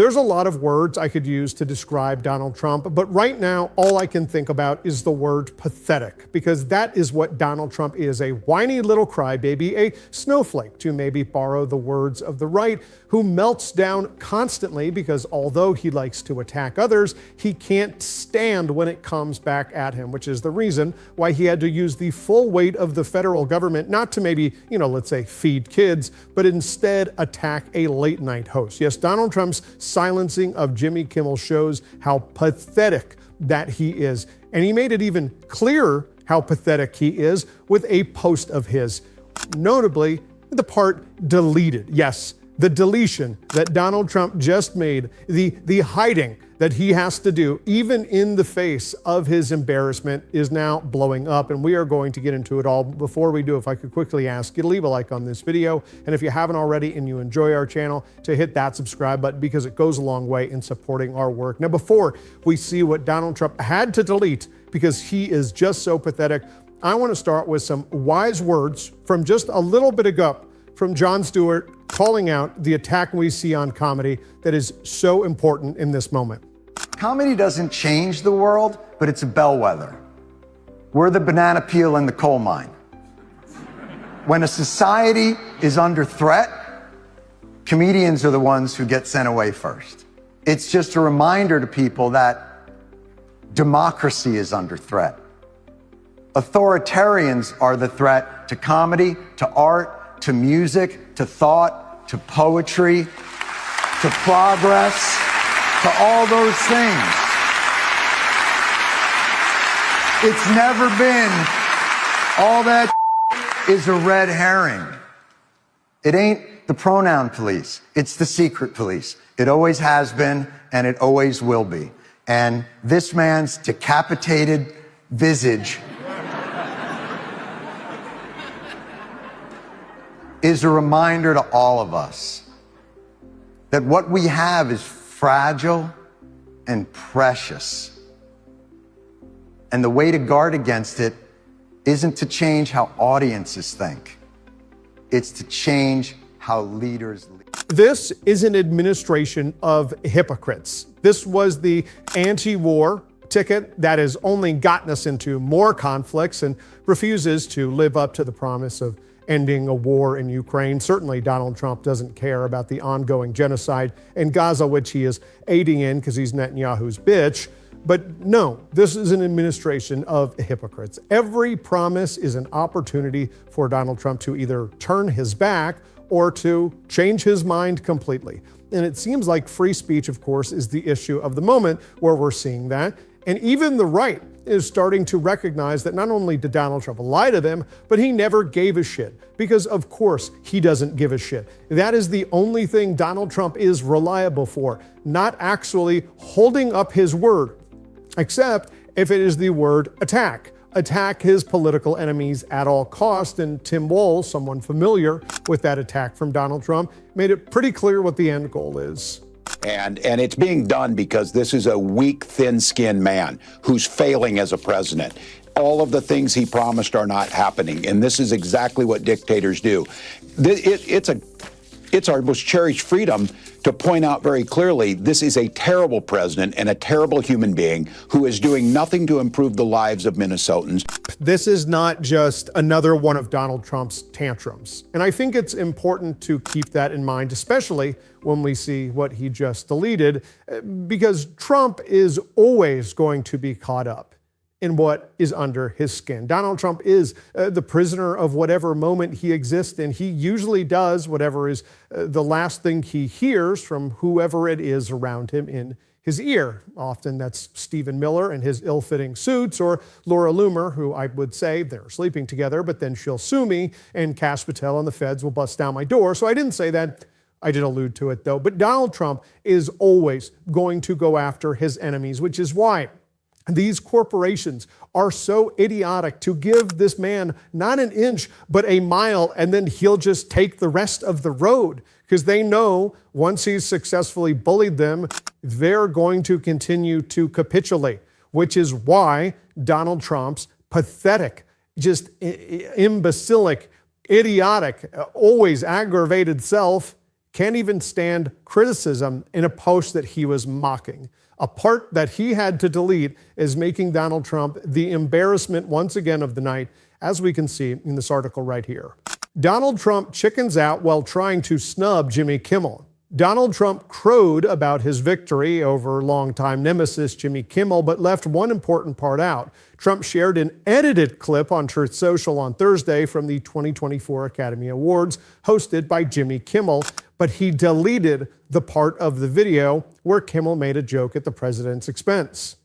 There's a lot of words I could use to describe Donald Trump, but right now, all I can think about is the word pathetic, because that is what Donald Trump is, a whiny little crybaby, a snowflake, to maybe borrow the words of the right, who melts down constantly because although he likes to attack others, he can't stand when it comes back at him, which is the reason why he had to use the full weight of the federal government, not to maybe, let's say feed kids, but instead attack a late night host. Yes, Donald Trump's silencing of Jimmy Kimmel shows how pathetic that he is. And he made it even clearer how pathetic he is with a post of his, notably the part deleted. Yes, the deletion that Donald Trump just made, the hiding that he has to do, even in the face of his embarrassment, is now blowing up. And we are going to get into it all. Before we do, if I could quickly ask you to leave a like on this video. And if you haven't already and you enjoy our channel, to hit that subscribe button, because it goes a long way in supporting our work. Now, before we see what Donald Trump had to delete because he is just so pathetic, I want to start with some wise words from just a little bit ago from Jon Stewart, calling out the attack we see on comedy that is so important in this moment. Comedy doesn't change the world, but it's a bellwether. We're the banana peel in the coal mine. When a society is under threat, comedians are the ones who get sent away first. It's just a reminder to people that democracy is under threat. Authoritarians are the threat to comedy, to art, to music, to thought, to poetry, to progress, to all those things. It's never been all that is a red herring. It ain't the pronoun police. It's the secret police. It always has been, and it always will be. And this man's decapitated visage is a reminder to all of us that what we have is fragile and precious. And the way to guard against it isn't to change how audiences think. It's to change how leaders lead. This is an administration of hypocrites. This was the anti-war ticket that has only gotten us into more conflicts and refuses to live up to the promise of ending a war in Ukraine. Certainly, Donald Trump doesn't care about the ongoing genocide in Gaza, which he is aiding in because he's Netanyahu's bitch. But no, this is an administration of hypocrites. Every promise is an opportunity for Donald Trump to either turn his back or to change his mind completely. And it seems like free speech, of course, is the issue of the moment where we're seeing that. And even the right is starting to recognize that not only did Donald Trump lie to them, but he never gave a shit. Because of course he doesn't give a shit. That is the only thing Donald Trump is reliable for, not actually holding up his word, except if it is the word attack. Attack his political enemies at all costs. And Tim Walz, someone familiar with that attack from Donald Trump, made it pretty clear what the end goal is. And it's being done because this is a weak, thin-skinned man who's failing as a president. All of the things he promised are not happening, and this is exactly what dictators do. It's our most cherished freedom to point out very clearly this is a terrible president and a terrible human being who is doing nothing to improve the lives of Minnesotans. This is not just another one of Donald Trump's tantrums. And I think it's important to keep that in mind, especially when we see what he just deleted, because Trump is always going to be caught up in what is under his skin. Donald Trump is the prisoner of whatever moment he exists in. He usually does whatever is the last thing he hears from whoever it is around him in his ear. Often that's Stephen Miller and his ill-fitting suits, or Laura Loomer, who I would say they're sleeping together, but then she'll sue me, and Kash Patel and the feds will bust down my door. So I didn't say that. I did allude to it though. But Donald Trump is always going to go after his enemies, which is why these corporations are so idiotic to give this man not an inch, but a mile, and then he'll just take the rest of the road, because they know once he's successfully bullied them, they're going to continue to capitulate, which is why Donald Trump's pathetic, just imbecilic, idiotic, always aggravated self can't even stand criticism in a post that he was mocking. A part that he had to delete is making Donald Trump the embarrassment once again of the night, as we can see in this article right here. Donald Trump chickens out while trying to snub Jimmy Kimmel. Donald Trump crowed about his victory over longtime nemesis Jimmy Kimmel, but left one important part out. Trump shared an edited clip on Truth Social on Thursday from the 2024 Academy Awards hosted by Jimmy Kimmel, but he deleted the part of the video where Kimmel made a joke at the president's expense.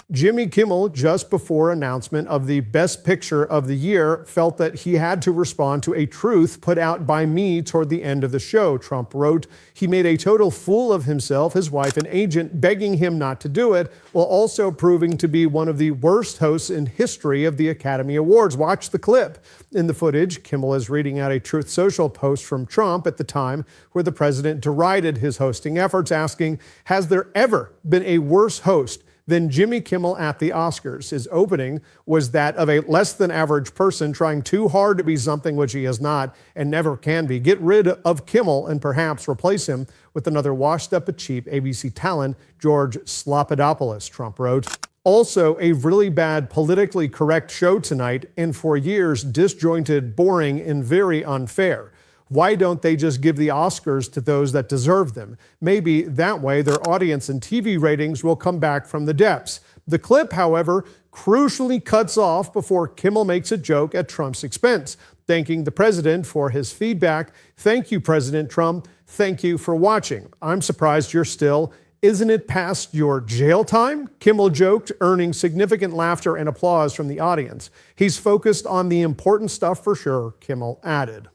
Jimmy Kimmel, just before announcement of the Best Picture of the year, felt that he had to respond to a truth put out by me toward the end of the show, Trump wrote. He made a total fool of himself, his wife and agent, begging him not to do it, while also proving to be one of the worst hosts in history of the Academy Awards. Watch the clip. In the footage, Kimmel is reading out a Truth Social post from Trump at the time where the president derided his hosting efforts, asking, "Has there ever been a worse host than Jimmy Kimmel at the Oscars?" His opening was that of a less than average person trying too hard to be something which he is not and never can be. Get rid of Kimmel and perhaps replace him with another washed up but cheap ABC talent, George Slopadopoulos, Trump wrote. Also, a really bad politically correct show tonight, and for years disjointed, boring, and very unfair. Why don't they just give the Oscars to those that deserve them? Maybe that way their audience and TV ratings will come back from the depths. The clip, however, crucially cuts off before Kimmel makes a joke at Trump's expense, thanking the president for his feedback. "Thank you, President Trump. Thank you for watching. I'm surprised you're still. Isn't it past your jail time?" Kimmel joked, earning significant laughter and applause from the audience. "He's focused on the important stuff for sure," Kimmel added.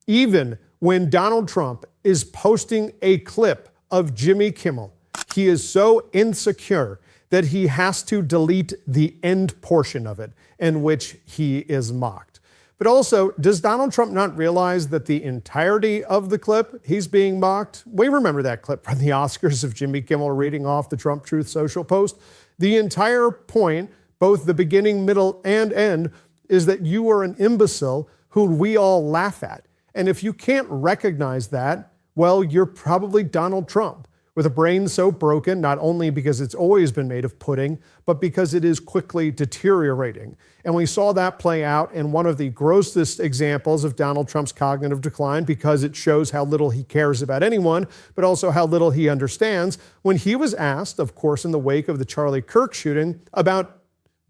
Even when Donald Trump is posting a clip of Jimmy Kimmel, he is so insecure that he has to delete the end portion of it in which he is mocked. But also, does Donald Trump not realize that the entirety of the clip he's being mocked? We remember that clip from the Oscars of Jimmy Kimmel reading off the Trump Truth Social post. The entire point, both the beginning, middle, and end, is that you are an imbecile who we all laugh at. And if you can't recognize that, well, you're probably Donald Trump, with a brain so broken, not only because it's always been made of pudding, but because it is quickly deteriorating. And we saw that play out in one of the grossest examples of Donald Trump's cognitive decline, because it shows how little he cares about anyone, but also how little he understands, when he was asked, of course, in the wake of the Charlie Kirk shooting, about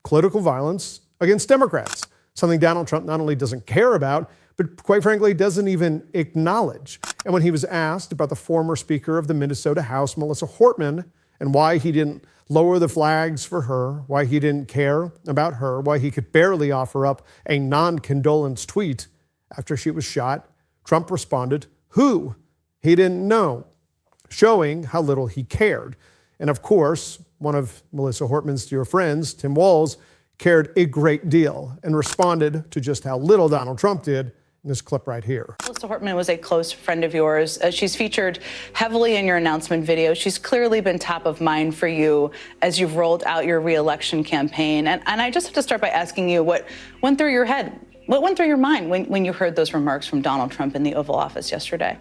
political violence against Democrats, something Donald Trump not only doesn't care about, but quite frankly, doesn't even acknowledge. And when he was asked about the former Speaker of the Minnesota House, Melissa Hortman, and why he didn't lower the flags for her, why he didn't care about her, why he could barely offer up a non-condolence tweet after she was shot, Trump responded, "Who?" He didn't know, showing how little he cared. And of course, one of Melissa Hortman's dear friends, Tim Walz, cared a great deal and responded to just how little Donald Trump did in this clip right here. Melissa Hortman was a close friend of yours. She's featured heavily in your announcement video. She's clearly been top of mind for you as you've rolled out your re-election campaign. And I just have to start by asking you what went through your head, what went through your mind when you heard those remarks from Donald Trump in the Oval Office yesterday?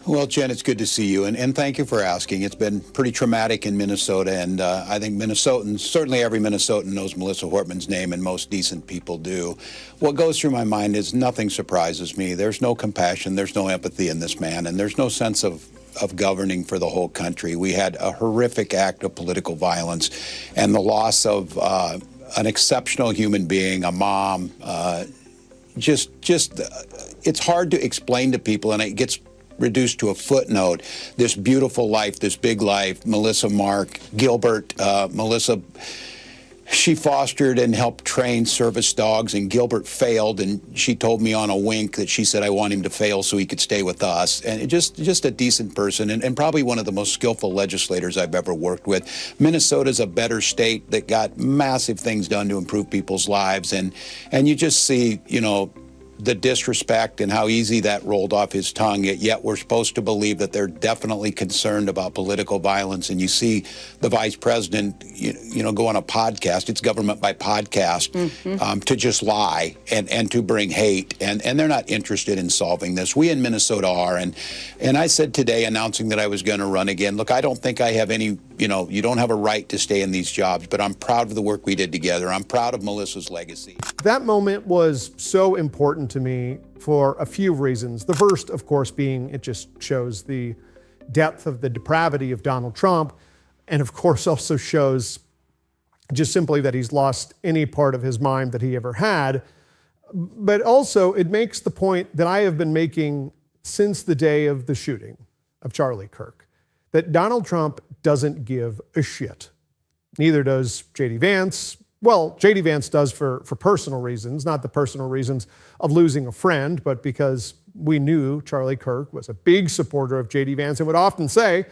Well, Jen, it's good to see you, and thank you for asking. It's been pretty traumatic in Minnesota, and I think Minnesotans, certainly every Minnesotan knows Melissa Hortman's name, and most decent people do. What goes through my mind is nothing surprises me. There's no compassion, there's no empathy in this man, and there's no sense of governing for the whole country. We had a horrific act of political violence and the loss of an exceptional human being, a mom. It's hard to explain to people, and it gets reduced to a footnote, this beautiful life, this big life, Melissa, Mark, Gilbert, Melissa, she fostered and helped train service dogs, and Gilbert failed, and she told me on a wink that she said, "I want him to fail so he could stay with us." And just a decent person, and probably one of the most skillful legislators I've ever worked with. Minnesota's a better state that got massive things done to improve people's lives, and you just see, the disrespect and how easy that rolled off his tongue, yet we're supposed to believe that they're definitely concerned about political violence. And you see the vice president, you know, go on a podcast, it's government by podcast, to just lie and to bring hate. And they're not interested in solving this. We in Minnesota are. And I said today, announcing that I was going to run again, look, I don't think I have any, you know, you don't have a right to stay in these jobs, but I'm proud of the work we did together. I'm proud of Melissa's legacy. That moment was so important to me for a few reasons. The first, of course, being it just shows the depth of the depravity of Donald Trump, and of course also shows just simply that he's lost any part of his mind that he ever had. But also it makes the point that I have been making since the day of the shooting of Charlie Kirk, that Donald Trump doesn't give a shit. Neither does J.D. Vance. Well, J.D. Vance does for personal reasons, not the personal reasons of losing a friend, but because we knew Charlie Kirk was a big supporter of J.D. Vance and would often say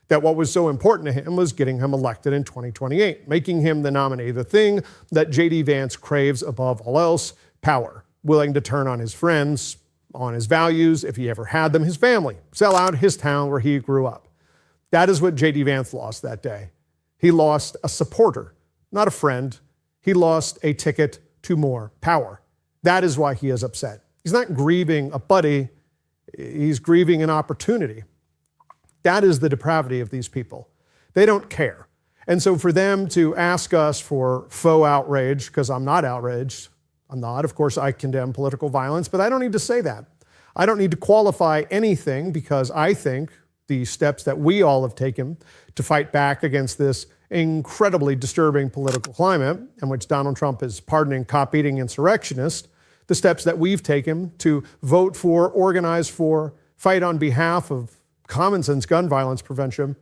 that what was so important to him was getting him elected in 2028, making him the nominee, the thing that J.D. Vance craves above all else, power, willing to turn on his friends, on his values, if he ever had them, his family, sell out his town where he grew up. That is what J.D. Vance lost that day. He lost a supporter, not a friend. He lost a ticket to more power. That is why he is upset. He's not grieving a buddy, he's grieving an opportunity. That is the depravity of these people. They don't care. And so for them to ask us for faux outrage, because I'm not outraged, I'm not, of course I condemn political violence, but I don't need to say that. I don't need to qualify anything because I think the steps that we all have taken to fight back against this incredibly disturbing political climate in which Donald Trump is pardoning cop-eating insurrectionists, the steps that we've taken to vote for, organize for, fight on behalf of common sense gun violence prevention,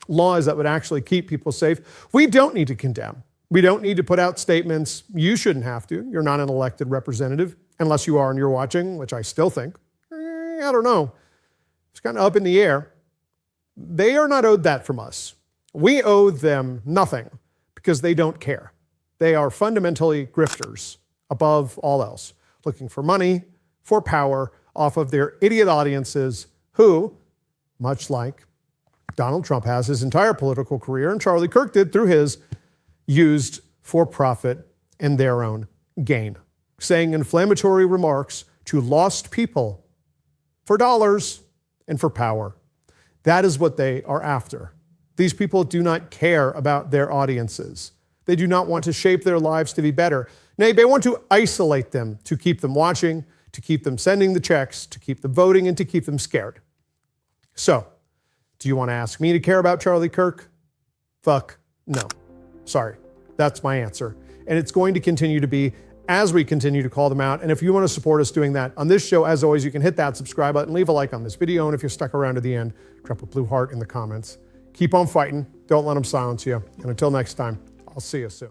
laws that would actually keep people safe, we don't need to condemn. We don't need to put out statements. You shouldn't have to. You're not an elected representative, unless you are and you're watching, which I still think. I don't know. It's kind of up in the air. They are not owed that from us. We owe them nothing because they don't care. They are fundamentally grifters above all else, looking for money, for power off of their idiot audiences who, much like Donald Trump has his entire political career and Charlie Kirk did through his, used for profit and their own gain, saying inflammatory remarks to lost people for dollars and for power. That is what they are after. These people do not care about their audiences. They do not want to shape their lives to be better. Nay, they want to isolate them, to keep them watching, to keep them sending the checks, to keep them voting, and to keep them scared. So, do you want to ask me to care about Charlie Kirk? Fuck no. Sorry, that's my answer. And it's going to continue to be as we continue to call them out. And if you want to support us doing that on this show, as always, you can hit that subscribe button, leave a like on this video, and if you're stuck around to the end, drop a blue heart in the comments. Keep on fighting. Don't let them silence you. And until next time, I'll see you soon.